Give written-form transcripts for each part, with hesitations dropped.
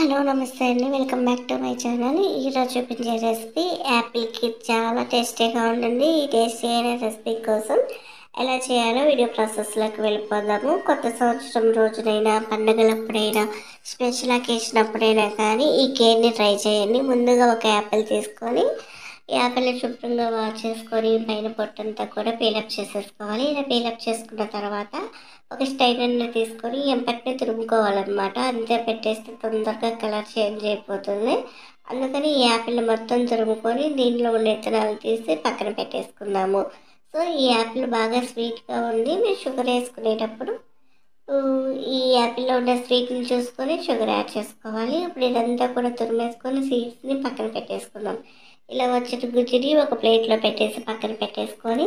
Hello నమస్తే అండి. Welcome back to my channel. ఈరోజు చూపించే రెసిపీ యాపిల్ కేక్ చాలా టేస్టీగా ఉంటుంది. ఈ టేస్టీ అయిన రెసిపీ కోసం ఎలా చేయాలో వీడియో ప్రాసెస్లోకి వెళ్ళిపోదాము. కొత్త సంవత్సరం రోజునైనా, పండుగలప్పుడైనా, స్పెషల్ అకేషన్ అప్పుడైనా కానీ ఈ కేక్ని ట్రై చేయండి. ముందుగా ఒక యాపిల్ తీసుకొని యాపిల్ని శుభ్రంగా వాష్ చేసుకొని పైన పొట్టంతా కూడా పీలప్ చేసేసుకోవాలి. ఇలా పీలప్ చేసుకున్న తర్వాత ఒక స్టైనర్ని తీసుకొని ఎంపటిని తురుముకోవాలన్నమాట. అంతే పెట్టేస్తే తొందరగా కలర్ చేంజ్ అయిపోతుంది. అందుకని ఈ యాపిల్ మొత్తం తురుముకొని దీంట్లో ఉన్న విత్తనాలు తీసి పక్కన పెట్టేసుకుందాము. సో ఈ యాపిల్ బాగా స్వీట్గా ఉండి మీరు షుగర్ వేసుకునేటప్పుడు ఈ యాపిల్లో ఉన్న స్వీట్ని చూసుకొని షుగర్ యాడ్ చేసుకోవాలి. ఇప్పుడు ఇదంతా కూడా తురిమేసుకొని సీడ్స్ని పక్కన పెట్టేసుకుందాం. ఇలా వచ్చిన గుజ్జుని ఒక ప్లేట్లో పెట్టేసి పక్కన పెట్టేసుకొని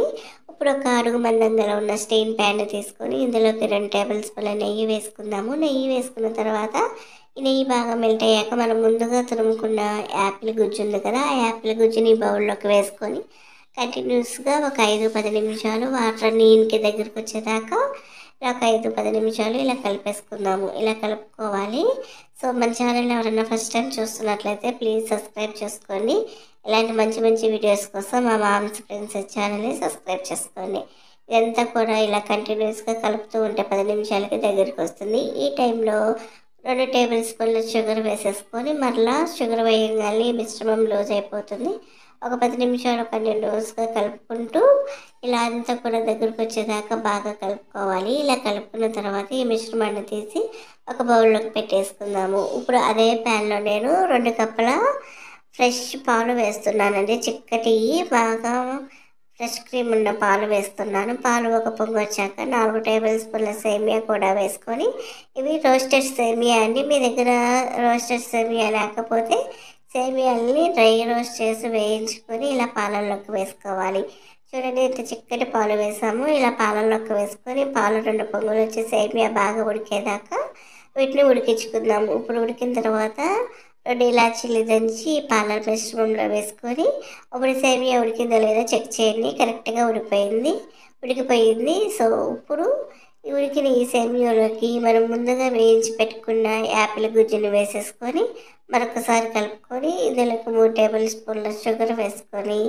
ఇప్పుడు ఒక అడుగు మందం గల ఉన్న స్టీమ్ ప్యాన్ తీసుకొని ఇందులోకి 2 టేబుల్ స్పూన్ల నెయ్యి వేసుకుందాము. నెయ్యి వేసుకున్న తర్వాత ఈ నెయ్యి బాగా మెల్ట్ అయ్యాక మనం ముందుగా తురుముకున్న యాపిల్ గుజ్జు ఉంది కదా, ఆ యాపిల్ గుజ్జుని బౌల్లోకి వేసుకొని కంటిన్యూస్గా ఒక 5-10 నిమిషాలు వాటర్ నీళ్ళకి దగ్గరికి వచ్చేదాకా ఇలా ఒక 5-10 నిమిషాలు ఇలా కలిపేసుకుందాము. ఇలా కలుపుకోవాలి. సో మన ఛానల్ ఎవరైనా ఫస్ట్ టైం చూస్తున్నట్లయితే ప్లీజ్ సబ్స్క్రైబ్ చేసుకోండి. ఇలాంటి మంచి మంచి వీడియోస్ కోసం మా మామ్స్ ఫ్రెండ్స్ ఛానల్ని సబ్స్క్రైబ్ చేసుకోండి. ఇదంతా కూడా ఇలా కంటిన్యూస్గా కలుపుతూ ఉంటే 10 నిమిషాలకి దగ్గరికి వస్తుంది. ఈ టైంలో 2 టేబుల్ స్పూన్ల షుగర్ వేసేసుకొని మరలా షుగర్ వేయగానే మిశ్రమం లూజ్ అయిపోతుంది. ఒక 10 నిమిషాలు కంటిన్యూస్గా కలుపుకుంటూ ఇలా అంతా కూడా దగ్గరకు వచ్చేదాకా బాగా కలుపుకోవాలి. ఇలా కలుపుకున్న తర్వాత ఈ మిశ్రమాన్ని తీసి ఒక బౌల్లోకి పెట్టేసుకుందాము. ఇప్పుడు అదే ప్యాన్లో నేను 2 కప్పుల ఫ్రెష్ పాలు వేస్తున్నానండి. చిక్కటి బాగా ఫ్రెష్ క్రీమ్ ఉన్న పాలు వేస్తున్నాను. పాలు ఒక పొంగు వచ్చాక 4 టేబుల్ స్పూన్ల సేమియా కూడా వేసుకొని, ఇవి రోస్టెడ్ సేమియా అండి. మీ దగ్గర రోస్టెడ్ సేమియా లేకపోతే సేమియాలని డ్రై రోస్ట్ చేసి వేయించుకొని ఇలా పాలల్లోకి వేసుకోవాలి. చూడండి ఇంత చిక్కటి పాలు వేసాము. ఇలా పాలల్లోకి వేసుకొని పాలు 2 పొంగులు వచ్చి సేమియా బాగా ఉడికేదాకా వీటిని ఉడికించుకుందాము. ఇప్పుడు ఉడికిన తర్వాత 2 ఇలాచీలు దంచి పాల మిశ్రమంలో వేసుకొని ఇప్పుడు సేమియా ఉడికిందో లేదో చెక్ చేయండి. కరెక్ట్గా ఉడికిపోయింది. సో ఇప్పుడు ఉడికిన ఈ సేమియాలోకి మనం ముందుగా వేయించి పెట్టుకున్న యాపిల్ గుజ్జుని వేసేసుకొని మరొకసారి కలుపుకొని ఇందులోకి 3 టేబుల్ స్పూన్ల షుగర్ వేసుకొని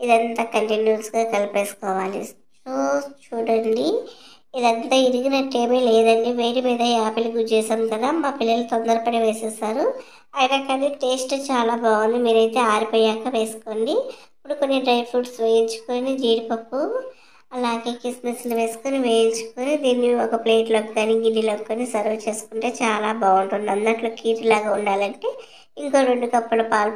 ఇదంతా కంటిన్యూస్గా కలిపేసుకోవాలి. సో చూడండి ఇదంతా ఇరిగినట్టేమీ లేదండి. వేడి మీద యాపిల్ గుజ్జేసాం కదా, మా పిల్లలు తొందరపడి వేసేసారు. అయినా కానీ టేస్ట్ చాలా బాగుంది. మీరైతే ఆరిపోయాక వేసుకోండి. ఇప్పుడు కొన్ని డ్రై ఫ్రూట్స్ వేయించుకొని జీడిపప్పు అలాగే కిస్మిస్లు వేసుకొని వేయించుకొని దీన్ని ఒక ప్లేట్లోకి కానీ గిన్నెలోకి కానీ సర్వ్ చేసుకుంటే చాలా బాగుంటుంది. అన్నట్లు కీటిలాగా ఉండాలంటే ఇంకో 2 కప్పుల పాలు